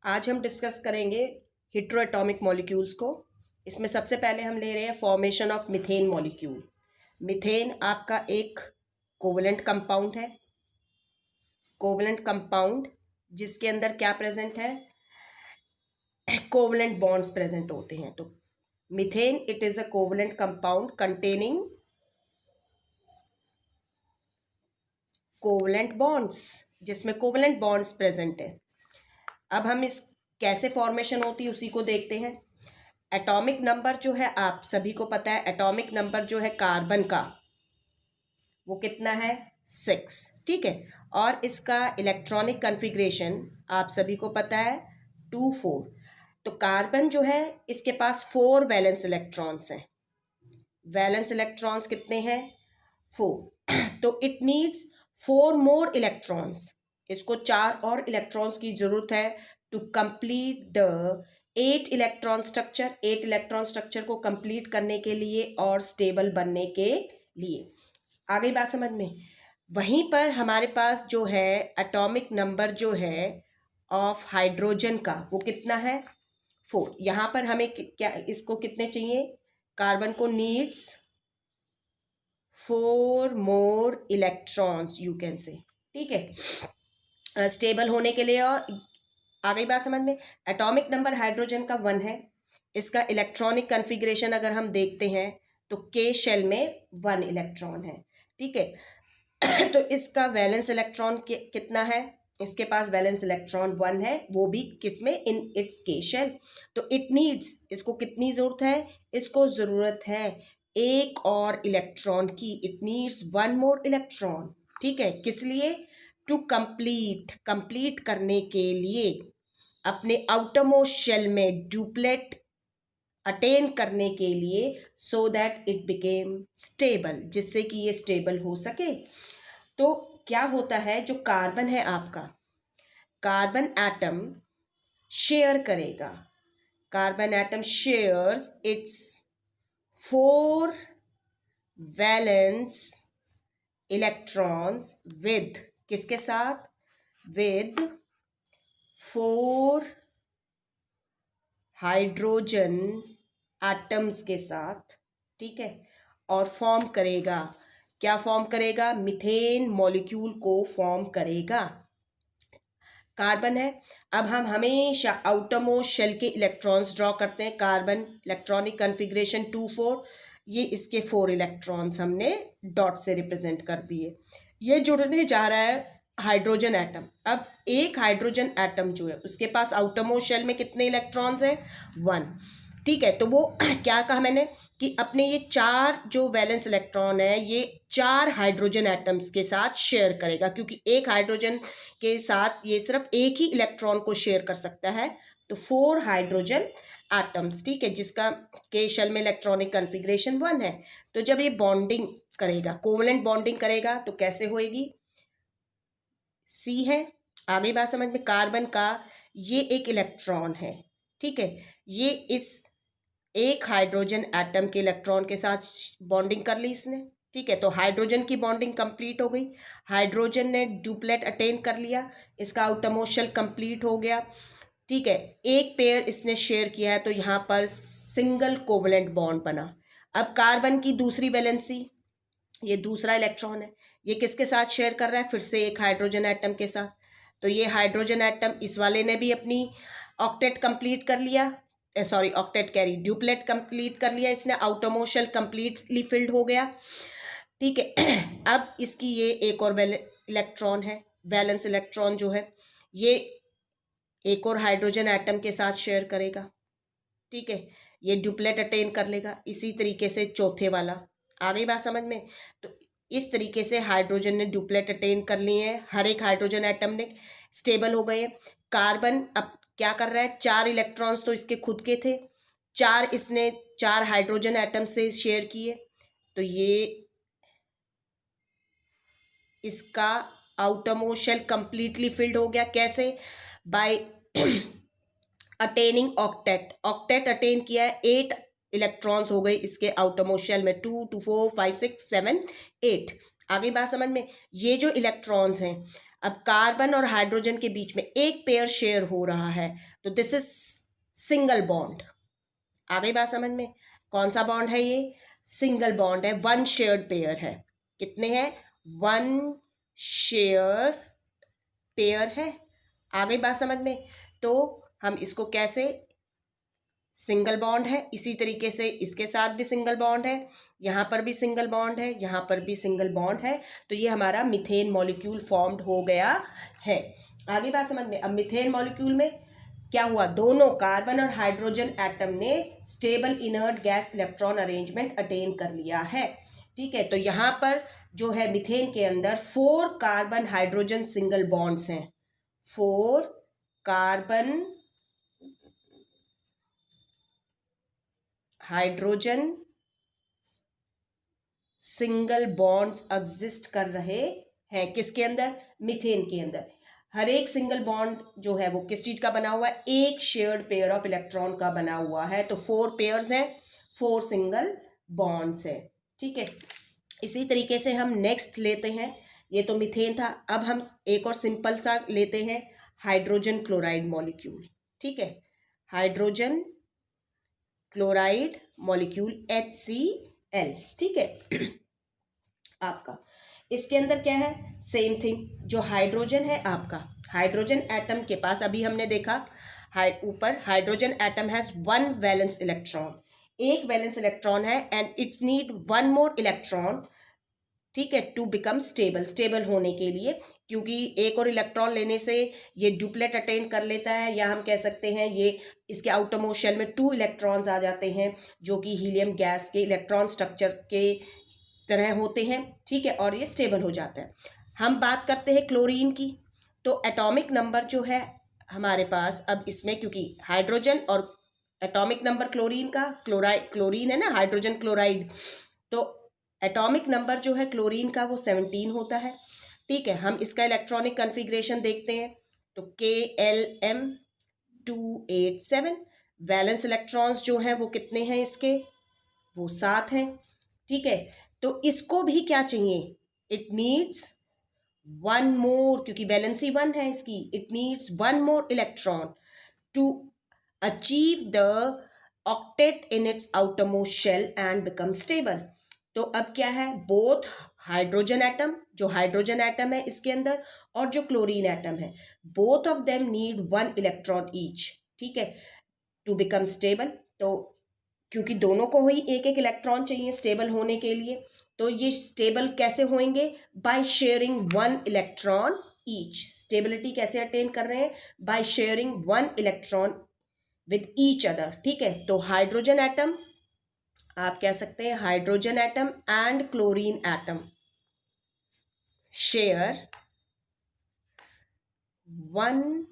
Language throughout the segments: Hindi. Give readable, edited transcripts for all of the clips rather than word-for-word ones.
आज हम डिस्कस करेंगे हेटेरोएटॉमिक मॉलिक्यूल्स को। इसमें सबसे पहले हम ले रहे हैं formation of methane molecule. Methane आपका एक कोवलेंट कंपाउंड है। कोवलेंट कंपाउंड जिसके अंदर क्या प्रेजेंट है, कोवलेंट बॉन्ड्स प्रेजेंट होते हैं। तो methane it is a covalent compound containing covalent bonds, जिसमें कोवलेंट बॉन्ड्स प्रेजेंट है। अब हम इस कैसे फॉर्मेशन होती है उसी को देखते हैं। एटॉमिक नंबर जो है, आप सभी को पता है एटॉमिक नंबर जो है कार्बन का वो कितना है, 6। ठीक है। और इसका इलेक्ट्रॉनिक कन्फिग्रेशन आप सभी को पता है 2 4। तो कार्बन जो है इसके पास 4 वैलेंस इलेक्ट्रॉन्स हैं। वैलेंस इलेक्ट्रॉन्स कितने हैं, 4। तो इट नीड्स 4 मोर इलेक्ट्रॉन्स। इसको 4 और इलेक्ट्रॉन्स की जरूरत है to complete the 8 electron structure. 8 electron structure को कंप्लीट करने के लिए और स्टेबल बनने के लिए। आ गई बात समझ में। वहीं पर हमारे पास जो है एटॉमिक नंबर जो है ऑफ हाइड्रोजन का वो कितना है, 4। यहाँ पर हमें क्या इसको कितने चाहिए, कार्बन को needs 4 more electrons you can say. ठीक है, स्टेबल होने के लिए। और आ गई बात समझ में। एटॉमिक नंबर हाइड्रोजन का 1 है। इसका इलेक्ट्रॉनिक कन्फिग्रेशन अगर हम देखते हैं तो के शेल में 1 इलेक्ट्रॉन है। ठीक है। तो इसका वैलेंस इलेक्ट्रॉन कितना है, इसके पास वैलेंस इलेक्ट्रॉन 1 है, वो भी किसमें, इन इट्स के शेल। तो इट नीड्स, इसको कितनी जरूरत है, इसको जरूरत है एक और इलेक्ट्रॉन की। It needs 1 more electron. ठीक है, किस लिए, टू कंप्लीट करने के लिए, अपने आउटरमोस्ट शेल में ड्यूप्लेट अटेन करने के लिए, so that it became stable, जिससे कि ये स्टेबल हो सके। तो क्या होता है, जो कार्बन है आपका, कार्बन एटम शेयर करेगा, carbon atom shares it's 4 valence electrons with, किसके साथ, विद 4 हाइड्रोजन एटम्स के साथ। ठीक है। और फॉर्म करेगा, क्या फॉर्म करेगा, मीथेन मॉलिक्यूल को फॉर्म करेगा। कार्बन है, अब हम हमेशा आउटरमोस्ट शेल के इलेक्ट्रॉन्स ड्रॉ करते हैं। कार्बन इलेक्ट्रॉनिक कन्फिग्रेशन 2 4, ये इसके 4 इलेक्ट्रॉन्स हमने डॉट से रिप्रेजेंट कर दिए। ये जुड़ने जा रहा है हाइड्रोजन एटम। अब एक हाइड्रोजन एटम जो है उसके पास आउटरमोस्ट शेल में कितने इलेक्ट्रॉन्स हैं, 1। ठीक है। तो वो क्या कहा मैंने कि अपने ये 4 जो वैलेंस इलेक्ट्रॉन है ये 4 हाइड्रोजन एटम्स के साथ शेयर करेगा, क्योंकि एक हाइड्रोजन के साथ ये सिर्फ एक ही इलेक्ट्रॉन को शेयर कर सकता है। तो 4 हाइड्रोजन एटम्स, ठीक है, जिसका के शेल में इलेक्ट्रॉनिक कन्फिग्रेशन 1 है। तो जब ये बॉन्डिंग करेगा, कोवलेंट बॉन्डिंग करेगा, तो कैसे होएगी, सी है। आगे बात समझ में। कार्बन का ये एक इलेक्ट्रॉन है। ठीक है, ये इस एक हाइड्रोजन एटम के इलेक्ट्रॉन के साथ बॉन्डिंग कर ली इसने। ठीक है, तो हाइड्रोजन की बॉन्डिंग कंप्लीट हो गई। हाइड्रोजन ने ड्यूप्लेट अटेन कर लिया, इसका आउटरमोस्ट शेल कंप्लीट हो गया। ठीक है, एक पेयर इसने शेयर किया है, तो यहाँ पर सिंगल कोवलेंट बॉन्ड बना। अब कार्बन की दूसरी वैलेंसी, ये दूसरा इलेक्ट्रॉन है, ये किसके साथ शेयर कर रहा है, फिर से एक हाइड्रोजन एटम के साथ। तो ये हाइड्रोजन एटम, इस वाले ने भी अपनी ऑक्टेट कंप्लीट कर लिया, sorry octet carry duplet complete कर लिया इसने, आउटरमोस्ट शेल कंप्लीटली फिल्ड हो गया। ठीक है। अब इसकी ये एक और इलेक्ट्रॉन है, वैलेंस इलेक्ट्रॉन जो है ये एक और हाइड्रोजन एटम के साथ शेयर करेगा। ठीक है, ये ड्यूप्लेट अटेन कर लेगा। इसी तरीके से चौथे वाला, आ गई बात समझ में। तो इस तरीके से हाइड्रोजन ने ड्यूप्लेट अटेन कर लिए हैं, हर एक हाइड्रोजन एटम ने स्टेबल हो गए। कार्बन अब क्या कर रहा है, 4 इलेक्ट्रॉन्स तो इसके खुद के थे, 4 इसने 4 हाइड्रोजन एटम से शेयर किए। तो ये इसका आउटरमोस्ट शेल कंप्लीटली फिल्ड हो गया। कैसे, by attaining octet. Octet attain किया है, 8 इलेक्ट्रॉन्स हो गए इसके आउटरमोस्ट शेल में, 2 2 4 5 6 7 8। आगे बात समझ में। ये जो इलेक्ट्रॉन्स हैं, अब कार्बन और हाइड्रोजन के बीच में एक पेयर शेयर हो रहा है, तो दिस इज सिंगल बॉन्ड। आ गई बात समझ में? कौन सा बॉन्ड है ये? सिंगल बॉन्ड है, वन शेयर्ड पेयर है। कितने हैं? वन शेयर पेयर है। आ गई बात समझ में? तो हम इसको कैसे, सिंगल बॉन्ड है, इसी तरीके से इसके साथ भी सिंगल बॉन्ड है, यहाँ पर भी सिंगल बॉन्ड है, यहाँ पर भी सिंगल बॉन्ड है, तो ये हमारा मीथेन मॉलिक्यूल फॉर्म्ड हो गया है। आगे बात समझ में? अब मीथेन मॉलिक्यूल में क्या हुआ? दोनों कार्बन और हाइड्रोजन एटम ने stable inert gas electron arrangement attain कर लिया है। ठीक है, तो यहाँ पर जो है मीथेन के अंदर 4 कार्बन हाइड्रोजन सिंगल बॉन्ड्स हैं। 4 carbon hydrogen single bonds exist कर रहे हैं। किसके अंदर? मीथेन के अंदर। हर एक सिंगल बॉन्ड जो है वो किस चीज का बना हुआ है? एक शेयर्ड पेयर ऑफ इलेक्ट्रॉन का बना हुआ है। तो 4 पेयर्स हैं, 4 सिंगल बॉन्ड्स हैं। ठीक है, इसी तरीके से हम नेक्स्ट लेते हैं, ये तो मीथेन था। अब हम एक और सिंपल सा लेते हैं, हाइड्रोजन क्लोराइड मॉलिक्यूल। ठीक है, हाइड्रोजन क्लोराइड मॉलिक्यूल HCl। ठीक है आपका इसके अंदर क्या है? सेम थिंग, जो हाइड्रोजन है आपका, हाइड्रोजन एटम के पास अभी हमने देखा ऊपर, hydrogen atom has 1 valence electron, एक वैलेंस इलेक्ट्रॉन है, and it's need 1 more electron. ठीक है, टू बिकम स्टेबल, स्टेबल होने के लिए, क्योंकि एक और इलेक्ट्रॉन लेने से ये डुप्लेट अटेन कर लेता है, या हम कह सकते हैं ये इसके आउटरमोस्ट शेल में 2 इलेक्ट्रॉन्स आ जाते हैं, जो कि हीलियम गैस के इलेक्ट्रॉन स्ट्रक्चर के तरह होते हैं। ठीक है, और ये स्टेबल हो जाता है। हम बात करते हैं क्लोरीन की, तो एटॉमिक नंबर जो है हमारे पास अब इसमें, क्योंकि हाइड्रोजन और एटॉमिक नंबर क्लोरीन का, क्लोरीन है ना, हाइड्रोजन क्लोराइड, तो एटॉमिक नंबर जो है क्लोरीन का वो 17 होता है। ठीक है, हम इसका इलेक्ट्रॉनिक कन्फिग्रेशन देखते हैं, तो KLm287। वैलेंस इलेक्ट्रॉन्स जो हैं वो कितने हैं इसके? वो 7 हैं। ठीक है, तो इसको भी क्या चाहिए? इट नीड्स 1 मोर, क्योंकि वैलेंसी 1 है इसकी, it needs 1 more electron to achieve the octet in its outermost shell and become stable. तो अब क्या है? बोथ हाइड्रोजन एटम, जो हाइड्रोजन एटम है इसके अंदर, और जो क्लोरीन एटम है, both of them need 1 electron each. ठीक है, टू बिकम स्टेबल। तो क्योंकि दोनों को ही एक एक इलेक्ट्रॉन चाहिए स्टेबल होने के लिए, तो ये स्टेबल कैसे होंगे? By sharing 1 electron each. Stability कैसे अटेन कर रहे हैं? By sharing 1 electron with each other. ठीक है, तो हाइड्रोजन एटम, आप कह सकते हैं hydrogen atom and chlorine atom share 1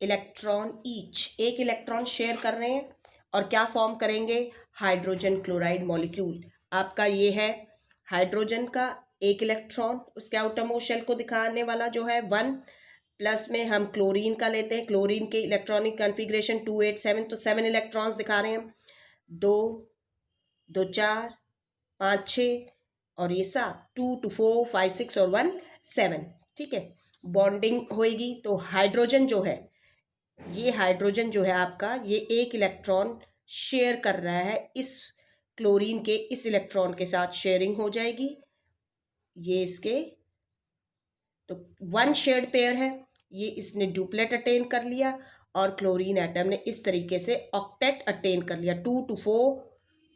electron each, एक इलेक्ट्रॉन शेयर कर रहे हैं, और क्या फॉर्म करेंगे? Hydrogen chloride molecule. आपका ये है हाइड्रोजन का एक इलेक्ट्रॉन, उसके आउटरमोस्ट शेल को दिखाने वाला जो है 1, प्लस में हम क्लोरीन का लेते हैं, क्लोरीन के इलेक्ट्रॉनिक कन्फिग्रेशन 287, तो 7 इलेक्ट्रॉन्स दिखा रहे हैं हम, 2 2 4 5 6 और ये 7, 2 2 4 5 6 और 1 7। ठीक है, बॉन्डिंग होएगी, तो हाइड्रोजन जो है, ये हाइड्रोजन जो है आपका, ये एक इलेक्ट्रॉन शेयर कर रहा है इस क्लोरीन के इस इलेक्ट्रॉन के साथ, शेयरिंग हो जाएगी ये इसके, तो 1 शेयर्ड पेयर है, ये इसने डुप्लेट अटेन कर लिया, और क्लोरीन एटम ने इस तरीके से ऑक्टेट अटेन कर लिया, 2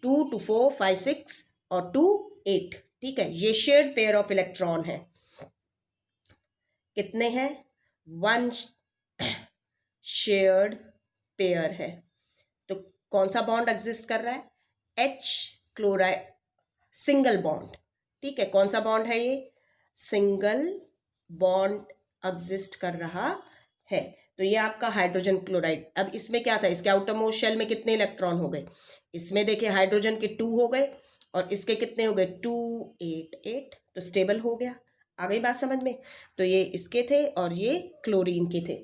2 4 5 6 और 2 8। ठीक है, ये शेयर्ड पेयर ऑफ इलेक्ट्रॉन है। कितने हैं? 1 शेयर्ड पेयर है। तो कौन सा बॉन्ड एग्जिस्ट कर रहा है? H chloride single bond. ठीक है, कौन सा बॉन्ड है ये? सिंगल बॉन्ड एग्जिस्ट कर रहा है। तो ये आपका हाइड्रोजन क्लोराइड। अब इसमें क्या था? इसके आउटरमोस्ट शेल में कितने इलेक्ट्रॉन हो गए? इसमें देखिए हाइड्रोजन के 2 हो गए, और इसके कितने हो गए? 2 8 8, तो स्टेबल हो गया। आ गई बात समझ में? तो ये इसके थे और ये क्लोरीन के थे।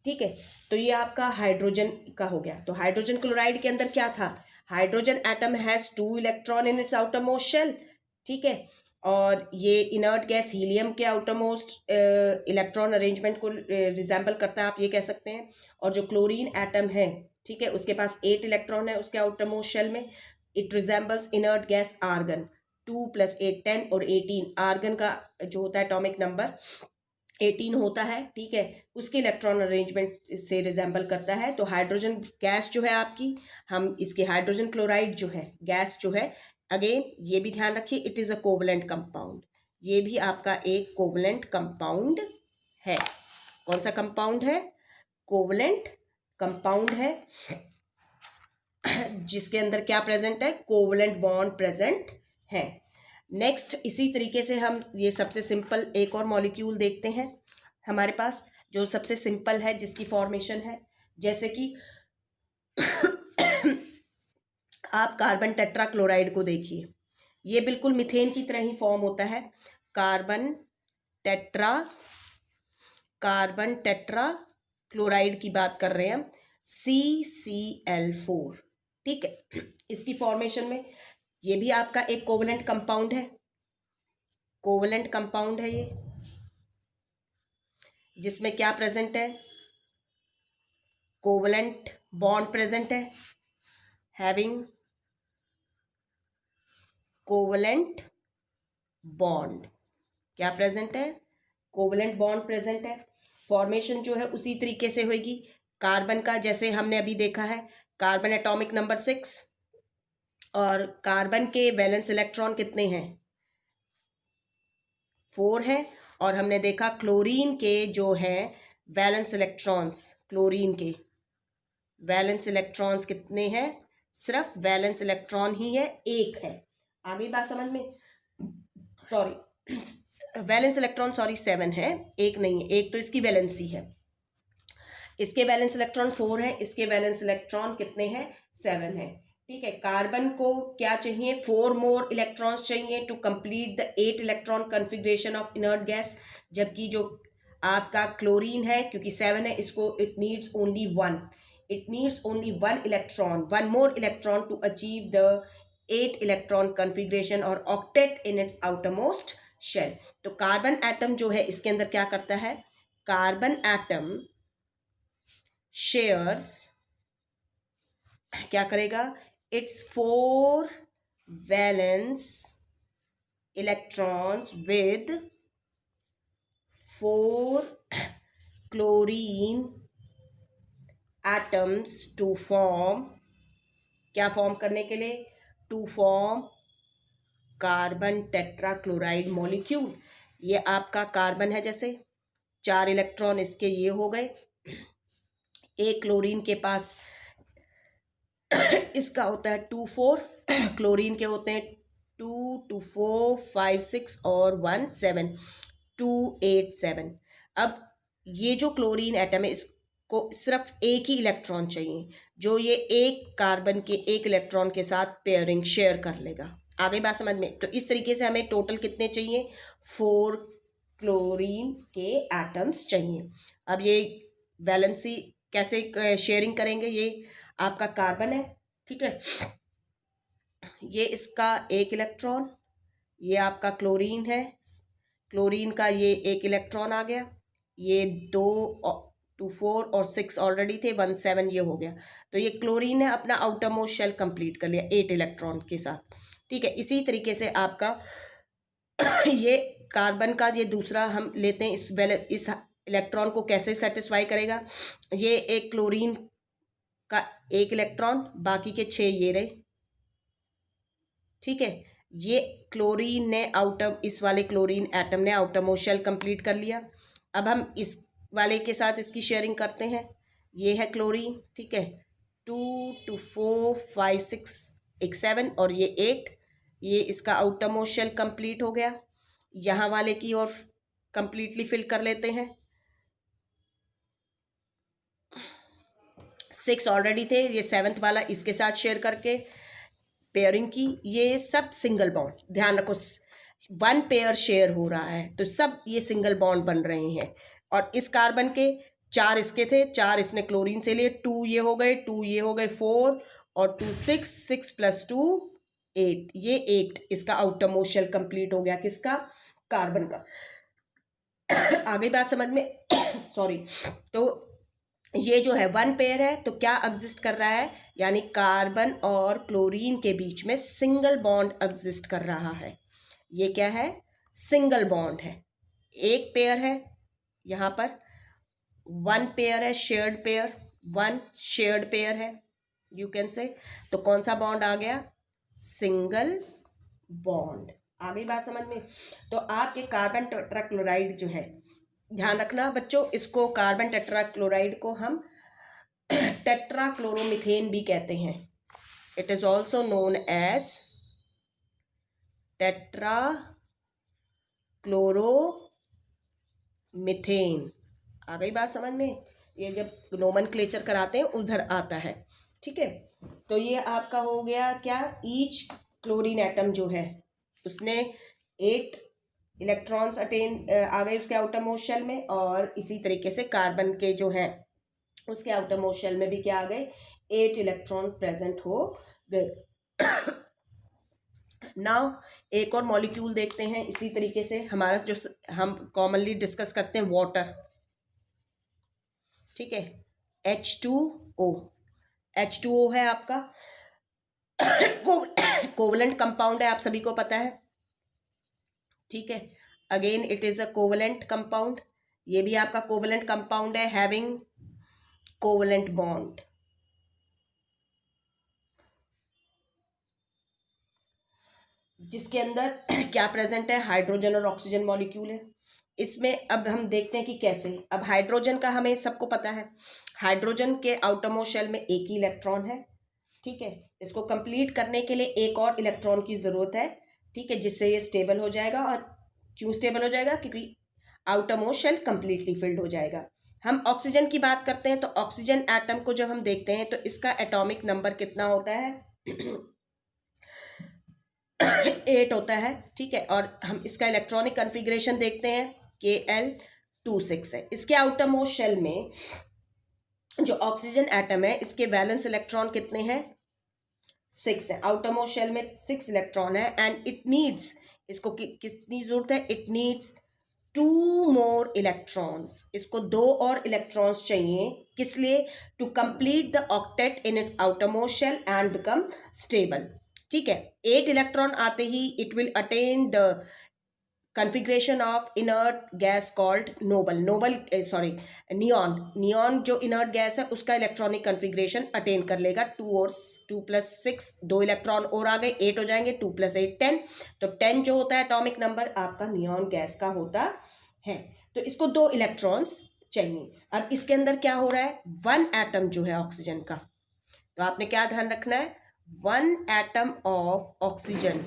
ठीक है, तो ये आपका हाइड्रोजन का हो गया। तो हाइड्रोजन क्लोराइड के अंदर क्या था? Hydrogen atom has 2 electron in its outermost shell. ठीक है, और ये इनर्ट गैस हीलियम के आउटरमोस्ट इलेक्ट्रॉन अरेंजमेंट को रिजेंबल करता है, आप ये कह सकते हैं। और जो क्लोरीन एटम है, ठीक है, उसके पास 8 इलेक्ट्रॉन है उसके आउटरमोस्ट शेल में। It resembles inert gas argon. 2 + 8 10 और 18 आर्गन का जो होता है एटॉमिक नंबर 18 होता है, ठीक है, उसके इलेक्ट्रॉन अरेंजमेंट से रिजेंबल करता है। तो हाइड्रोजन गैस जो है आपकी, हम इसके हाइड्रोजन क्लोराइड जो है गैस जो है, अगेन ये भी ध्यान रखिए, it is a covalent compound. ये भी आपका एक कोवलेंट कंपाउंड है। कौन सा कंपाउंड है? कोवलेंट कंपाउंड है, जिसके अंदर क्या प्रेजेंट है? कोवलेंट बॉन्ड प्रेजेंट है। नेक्स्ट इसी तरीके से हम ये सबसे सिंपल एक और मॉलिक्यूल देखते हैं हमारे पास, जो सबसे सिंपल है, जिसकी फॉर्मेशन है, जैसे कि आप कार्बन टेट्राक्लोराइड को देखिए, ये बिल्कुल मीथेन की तरह ही फॉर्म होता है। कार्बन टेट्रा क्लोराइड की बात कर रहे हैं हम, CCl4, ठीक है। इसकी फॉर्मेशन में ये भी आपका एक कोवलेंट कंपाउंड है, कोवलेंट कंपाउंड है ये, जिसमें क्या प्रेजेंट है? कोवलेंट बॉन्ड प्रेजेंट है, हैविंग कोवलेंट बॉन्ड। क्या प्रेजेंट है? कोवलेंट बॉन्ड प्रेजेंट है। फॉर्मेशन जो है उसी तरीके से होगी कार्बन का, जैसे हमने अभी देखा है, कार्बन एटॉमिक नंबर 6, और कार्बन के वैलेंस इलेक्ट्रॉन कितने हैं? 4 हैं। और हमने देखा क्लोरीन के जो हैं वैलेंस इलेक्ट्रॉन्स, क्लोरीन के वैलेंस इलेक्ट्रॉन्स कितने हैं? सिर्फ वैलेंस इलेक्ट्रॉन ही है, एक है। आगे बात समझ में? सॉरी, वैलेंस इलेक्ट्रॉन 7 है, एक नहीं है, एक तो इसकी वैलेंसी है। इसके वैलेंस इलेक्ट्रॉन 4 है, इसके वैलेंस इलेक्ट्रॉन कितने हैं? 7 है, ठीक है। कार्बन को क्या चाहिए? 4 मोर इलेक्ट्रॉन्स चाहिए to complete the 8 electron configuration of inert gas, जबकि जो आपका क्लोरीन है, क्योंकि 7 है, इसको it needs only 1, it needs only 1 electron, 1 more electron to achieve the 8 electron configuration और octet in its outermost shell. तो कार्बन एटम जो है इसके अंदर क्या करता है? कार्बन एटम शेयर्स, क्या करेगा? Its 4 valence electrons with 4 chlorine atoms to form, क्या फॉर्म करने के लिए? To form carbon tetrachloride molecule. ये आपका कार्बन है, जैसे 4 इलेक्ट्रॉन इसके ये हो गए, एक क्लोरीन के पास इसका होता है 2 4, क्लोरीन के होते हैं 2 2 4 5 6 और 1 7, 2 8 7। अब ये जो क्लोरीन एटम है इसको सिर्फ एक ही इलेक्ट्रॉन चाहिए, जो ये एक कार्बन के एक इलेक्ट्रॉन के साथ पेयरिंग शेयर कर लेगा। आगे बात समझ में? तो इस तरीके से हमें टोटल कितने चाहिए? 4 क्लोरीन के एटम्स चाहिए। अब ये वैलेंसी कैसे शेयरिंग करेंगे? ये आपका कार्बन है, ठीक है, ये इसका एक इलेक्ट्रॉन, ये आपका क्लोरीन है, क्लोरीन का ये एक इलेक्ट्रॉन आ गया, ये 2 2 4 और 6 ऑलरेडी थे, 1 7 ये हो गया। तो ये क्लोरीन है अपना आउटर मोस्ट शेल कंप्लीट कर लिया 8 इलेक्ट्रॉन के साथ, ठीक है। इसी तरीके से आपका ये कार्बन का ये दूसरा हम लेते हैं, इस इलेक्ट्रॉन को कैसे सेटिस्फाई करेगा? ये एक क्लोरीन का एक इलेक्ट्रॉन, बाकी के 6 ये रहे, ठीक है। ये क्लोरीन ने इस वाले क्लोरीन एटम ने आउटर मोस्ट शेल कंप्लीट कर लिया। अब हम इस वाले के साथ इसकी शेयरिंग करते हैं, ये है क्लोरीन, ठीक है, 2 2 4 5 6 एक 7 और ये 8, ये इसका आउटर मोस्ट शेल कंप्लीट हो गया। यहाँ वाले की और कंप्लीटली फिल कर लेते हैं, 6 ऑलरेडी थे, ये 7th वाला इसके साथ शेयर करके पेयरिंग की। ये सब सिंगल बॉन्ड, ध्यान रखो, 1 पेयर शेयर हो रहा है, तो सब ये सिंगल बॉन्ड बन रहे हैं। और इस कार्बन के 4 इसके थे, 4 इसने क्लोरीन से लिए, 2 ये हो गए, 2 ये हो गए, 4 और 2 6, 6 + 2 8, ये 8 इसका आउटर मोस्ट शेल कंप्लीट हो गया, किसका, कार्बन का। आगे बात समझ में सॉरी। तो ये जो है 1 पेयर है, तो क्या एग्जिस्ट कर रहा है, यानी कार्बन और क्लोरीन के बीच में सिंगल बॉन्ड एग्जिस्ट कर रहा है। ये क्या है, सिंगल बॉन्ड है। एक पेयर है यहाँ पर, 1 पेयर है, शेयर्ड पेयर, 1 शेयर्ड पेयर है, यू कैन से। तो कौन सा बॉन्ड आ गया, सिंगल बॉन्ड। आ गई बात समझ में। तो आपके कार्बन टेट्राक्लोराइड जो है, ध्यान रखना बच्चों, इसको कार्बन टेट्राक्लोराइड को हम टेट्राक्लोरोमीथेन भी कहते हैं। It is also known as tetrachloromethane. आ गई बात समझ में। ये जब नोमेनक्लेचर कराते हैं उधर आता है, ठीक है। तो ये आपका हो गया क्या, ईच क्लोरीन एटम जो है उसने 8 इलेक्ट्रॉन्स अटेन आ गए उसके आउटर मोस्ट शेल में, और इसी तरीके से कार्बन के जो है उसके आउटर मोस्ट शेल में भी क्या आ गए, 8 इलेक्ट्रॉन प्रेजेंट हो गए। नाउ एक और मॉलिक्यूल देखते हैं इसी तरीके से, हमारा जो हम कॉमनली डिस्कस करते हैं वाटर, ठीक है, H2O। H2O है आपका कोवलेंट कंपाउंड है, आप सभी को पता है, ठीक है। Again it is a covalent compound, ये भी आपका कोवलेंट कंपाउंड है, हैविंग कोवलेंट बॉन्ड। जिसके अंदर क्या प्रेजेंट है, हाइड्रोजन और ऑक्सीजन मॉलिक्यूल है। इसमें अब हम देखते हैं कि कैसे। अब हाइड्रोजन का हमें सबको पता है, हाइड्रोजन के आउटर मोस्ट शेल में एक ही इलेक्ट्रॉन है, ठीक है। इसको कंप्लीट करने के लिए एक और इलेक्ट्रॉन की ज़रूरत है, ठीक है, जिससे ये स्टेबल हो जाएगा। और क्यों स्टेबल हो जाएगा, क्योंकि outer most shell completely filled हो जाएगा। हम ऑक्सीजन की बात करते हैं, तो ऑक्सीजन एटम को जब हम देखते हैं तो इसका एटॉमिक नंबर कितना होता है 8 होता है, ठीक है। और हम इसका इलेक्ट्रॉनिक कन्फिग्रेशन देखते हैं, Kl26 है। इसके आउटर मोस्ट शेल में जो ऑक्सीजन एटम है, इसके वैलेंस इलेक्ट्रॉन कितने हैं, 6 है। आउटर मोस्ट शेल में 6 इलेक्ट्रॉन है, एंड इट नीड्स, इसको कितनी जरूरत है, इट नीड्स 2 more इलेक्ट्रॉन्स, इसको 2 और इलेक्ट्रॉन्स चाहिए, किस लिए, to complete the octet in its outer most shell and become stable, ठीक है। 8 इलेक्ट्रॉन आते ही it will attain the configuration of inert gas called neon जो इनर्ट गैस है उसका इलेक्ट्रॉनिक कन्फिग्रेशन अटेन कर लेगा। 2 + 6 2 इलेक्ट्रॉन और आ गए, 8 हो जाएंगे, 2 + 8 10। तो 10 जो होता है एटॉमिक नंबर आपका नियॉन गैस का होता है। तो इसको 2 इलेक्ट्रॉन्स चाहिए। अब इसके अंदर क्या हो रहा है, 1 एटम जो है ऑक्सीजन का, तो आपने क्या ध्यान रखना है, 1 atom of oxygen,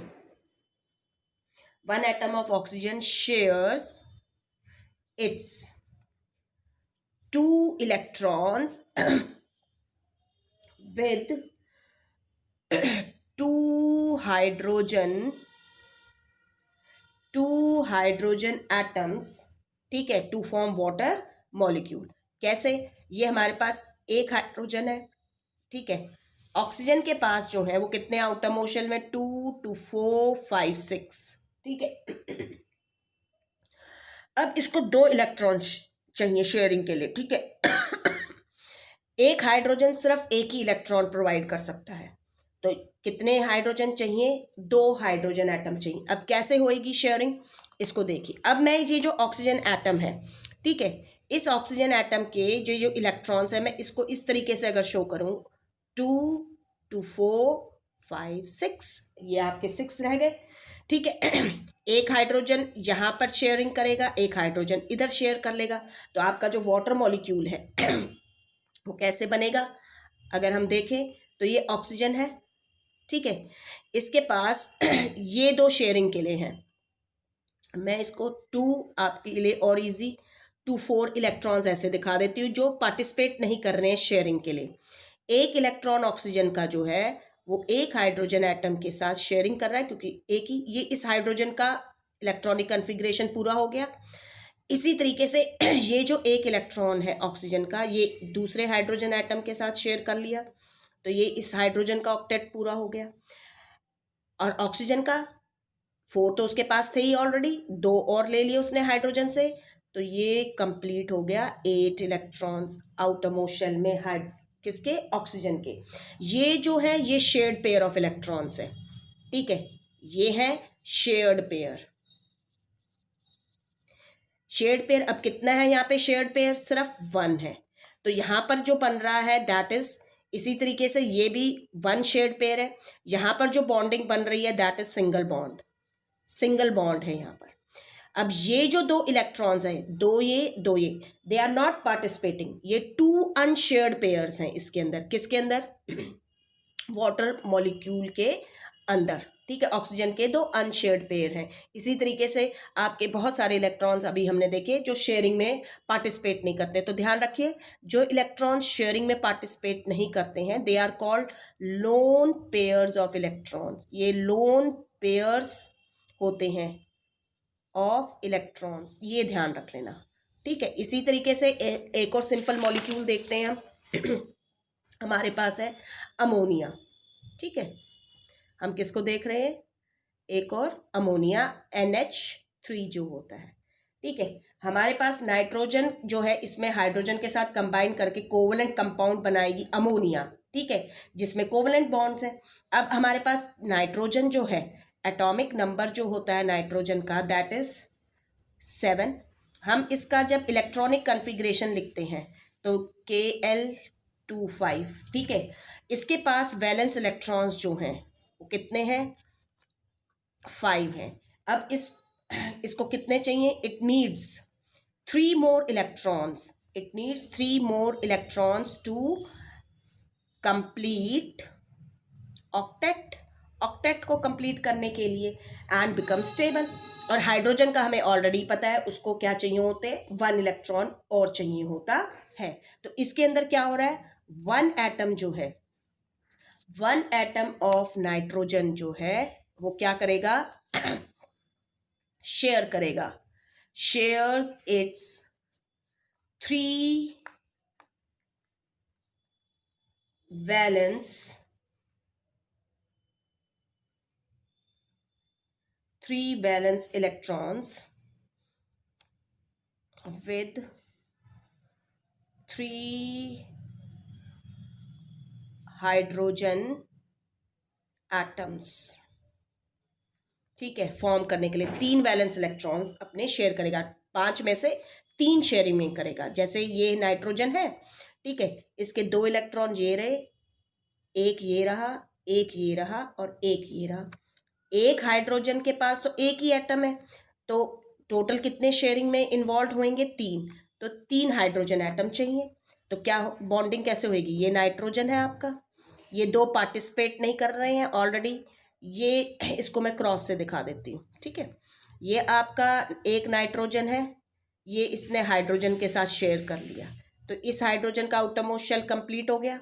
1 atom of oxygen shares its 2 electrons with 2 hydrogen atoms, ठीक है, टू फॉर्म वाटर मॉलिक्यूल। कैसे, ये हमारे पास एक हाइड्रोजन है, ठीक है। ऑक्सीजन के पास जो है वो कितने आउटर मोस्ट शेल में, 2 2 4 5 6, ठीक है। अब इसको 2 इलेक्ट्रॉन्स चाहिए शेयरिंग के लिए, ठीक है। एक हाइड्रोजन सिर्फ एक ही इलेक्ट्रॉन प्रोवाइड कर सकता है, तो कितने हाइड्रोजन चाहिए, 2 हाइड्रोजन एटम चाहिए। अब कैसे होएगी शेयरिंग, इसको देखिए। अब मैं ये जो ऑक्सीजन एटम है, ठीक है, इस ऑक्सीजन एटम के जो इलेक्ट्रॉन्स है, मैं इसको इस तरीके से अगर शो करूं, 2 2 4 5 6, ये आपके 6 रह गए, ठीक है। एक हाइड्रोजन यहाँ पर शेयरिंग करेगा, एक हाइड्रोजन इधर शेयर कर लेगा, तो आपका जो वाटर मॉलिक्यूल है वो कैसे बनेगा। अगर हम देखें तो ये ऑक्सीजन है, ठीक है, इसके पास ये 2 शेयरिंग के लिए हैं। मैं इसको 2 आपके लिए और इजी 2 4 इलेक्ट्रॉन्स ऐसे दिखा देती हूँ जो पार्टिसिपेट नहीं कर रहे हैं शेयरिंग के लिए। एक इलेक्ट्रॉन ऑक्सीजन का जो है वो एक हाइड्रोजन एटम के साथ शेयरिंग कर रहा है, क्योंकि एक ही ये इस हाइड्रोजन का इलेक्ट्रॉनिक कन्फिग्रेशन पूरा हो गया। इसी तरीके से ये जो एक इलेक्ट्रॉन है ऑक्सीजन का, ये दूसरे हाइड्रोजन एटम के साथ शेयर कर लिया, तो ये इस हाइड्रोजन का ऑक्टेट पूरा हो गया। और ऑक्सीजन का 4 तो उसके पास थे ही ऑलरेडी, 2 और ले लिए उसने हाइड्रोजन से, तो ये कंप्लीट हो गया 8 इलेक्ट्रॉन्स आउटरमोस्ट शेल में किसके, ऑक्सीजन के। ये जो है ये शेयर्ड पेयर ऑफ इलेक्ट्रॉन्स है, ठीक है, ये है शेयर्ड पेयर। शेयर्ड पेयर अब कितना है यहाँ पे, शेयर्ड पेयर सिर्फ 1 है, तो यहाँ पर जो बन रहा है दैट इज, इसी तरीके से ये भी 1 शेयर्ड पेयर है। यहाँ पर जो बॉन्डिंग बन रही है that is single bond, single bond है यहाँ पर। अब ये जो 2 इलेक्ट्रॉन्स हैं, दो ये, दे आर नॉट पार्टिसिपेटिंग, ये 2 अनशेयर्ड पेयर्स हैं इसके अंदर, किसके अंदर, वाटर मॉलिक्यूल के अंदर, ठीक है, ऑक्सीजन के 2 अनशेयर्ड पेयर हैं। इसी तरीके से आपके बहुत सारे इलेक्ट्रॉन्स अभी हमने देखे जो शेयरिंग में पार्टिसिपेट नहीं करते, तो ध्यान रखिए जो इलेक्ट्रॉन्स शेयरिंग में पार्टिसिपेट नहीं करते हैं they are called lone pairs of electrons, ये लोन पेयर्स होते हैं ऑफ इलेक्ट्रॉन्स, ये ध्यान रख लेना, ठीक है। इसी तरीके से एक और सिंपल मॉलिक्यूल देखते हैं हम हमारे पास है अमोनिया, ठीक है, हम किसको देख रहे हैं, एक और अमोनिया NH3 जो होता है, ठीक है। हमारे पास नाइट्रोजन जो है इसमें हाइड्रोजन के साथ कंबाइन करके कोवलेंट कंपाउंड बनाएगी अमोनिया, ठीक है, जिसमें कोवलेंट बॉन्ड्स हैं। अब हमारे पास नाइट्रोजन जो है, एटॉमिक नंबर जो होता है नाइट्रोजन का दैट इज 7। हम इसका जब इलेक्ट्रॉनिक कन्फिग्रेशन लिखते हैं तो Kl25, ठीक है। इसके पास वैलेंस इलेक्ट्रॉन्स जो हैं वो कितने हैं, 5 हैं। अब इसको कितने चाहिए, it needs 3 more electrons, it needs 3 more electrons to complete octet, octet को कंप्लीट करने के लिए एंड बिकम स्टेबल। और हाइड्रोजन का हमें ऑलरेडी पता है उसको क्या चाहिए होते हैं, 1 इलेक्ट्रॉन और चाहिए होता है। तो इसके अंदर क्या हो रहा है, 1 एटम जो है, 1 एटम ऑफ नाइट्रोजन जो है वो क्या करेगा, शेयर करेगा, shares it's 3 valence electrons with 3 hydrogen atoms, ठीक है, फॉर्म करने के लिए 3 वैलेंस इलेक्ट्रॉन्स अपने शेयर करेगा, 5 में से 3 शेयरिंग में करेगा। जैसे ये नाइट्रोजन है, ठीक है, इसके 2 इलेक्ट्रॉन ये रहे, एक ये रहा, एक ये रहा और एक ये रहा। एक हाइड्रोजन के पास तो एक ही एटम है, तो टोटल कितने शेयरिंग में इन्वॉल्व होंगे, 3, तो 3 हाइड्रोजन एटम चाहिए। तो क्या बॉन्डिंग कैसे होगी, ये नाइट्रोजन है आपका, ये 2 पार्टिसिपेट नहीं कर रहे हैं ऑलरेडी, ये इसको मैं क्रॉस से दिखा देती हूँ, ठीक है। ये आपका एक नाइट्रोजन है, ये इसने हाइड्रोजन के साथ शेयर कर लिया, तो इस हाइड्रोजन का आउटरमोस्ट शेल कंप्लीट हो गया।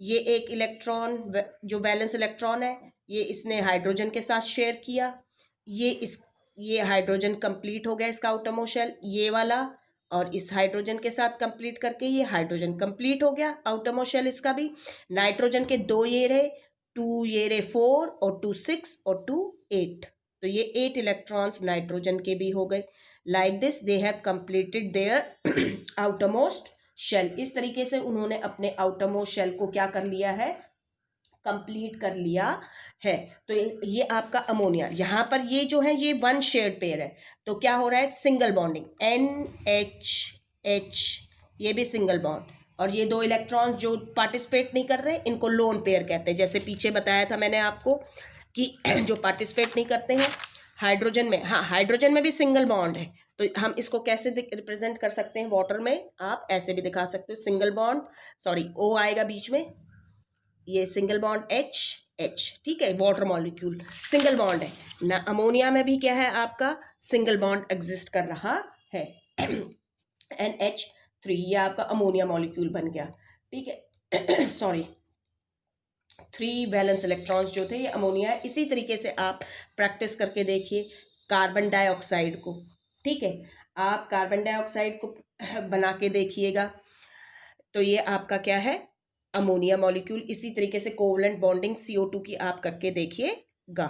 ये एक इलेक्ट्रॉन जो वैलेंस इलेक्ट्रॉन है ये इसने हाइड्रोजन के साथ शेयर किया, ये हाइड्रोजन कंप्लीट हो गया इसका आउटरमोस्ट शेल, ये वाला, और इस हाइड्रोजन के साथ कंप्लीट करके ये हाइड्रोजन कंप्लीट हो गया आउटरमोस्ट शेल इसका भी। नाइट्रोजन के 2 ये रहे, 2 ये रहे 4 और 2 6 और 2 8, तो ये 8 इलेक्ट्रॉन्स नाइट्रोजन के भी हो गए। Like this they have completed their outermost shell, इस तरीके से उन्होंने अपने आउटरमोस्ट शेल को क्या कर लिया है, कंप्लीट कर लिया है। तो ये आपका अमोनिया, यहाँ पर ये जो है ये 1 शेयर्ड पेयर है, तो क्या हो रहा है, सिंगल बॉन्डिंग, NH, ये भी सिंगल बॉन्ड, और ये 2 इलेक्ट्रॉन्स जो पार्टिसिपेट नहीं कर रहे इनको लोन पेयर कहते हैं। जैसे पीछे बताया था मैंने आपको कि जो पार्टिसिपेट नहीं करते हैं हाइड्रोजन में, हाँ हाइड्रोजन में भी सिंगल बॉन्ड है, तो हम इसको कैसे रिप्रेजेंट कर सकते हैं, वाटर में आप ऐसे भी दिखा सकते हो, सिंगल बॉन्ड, सॉरी O आएगा बीच में, ये सिंगल बॉन्ड H, ठीक है, वाटर मॉलिक्यूल सिंगल बॉन्ड है ना। अमोनिया में भी क्या है आपका सिंगल बॉन्ड एग्जिस्ट कर रहा है NH3, ये आपका अमोनिया मॉलिक्यूल बन गया, ठीक है सॉरी 3 वैलेंस इलेक्ट्रॉन्स जो थे ये अमोनिया है। इसी तरीके से आप प्रैक्टिस करके देखिए कार्बन डाइऑक्साइड को, ठीक है, आप कार्बन डाइऑक्साइड को बना के देखिएगा, तो ये आपका क्या है अमोनिया मॉलिक्यूल। इसी तरीके से कोवलेंट बॉन्डिंग CO2 की आप करके देखिएगा।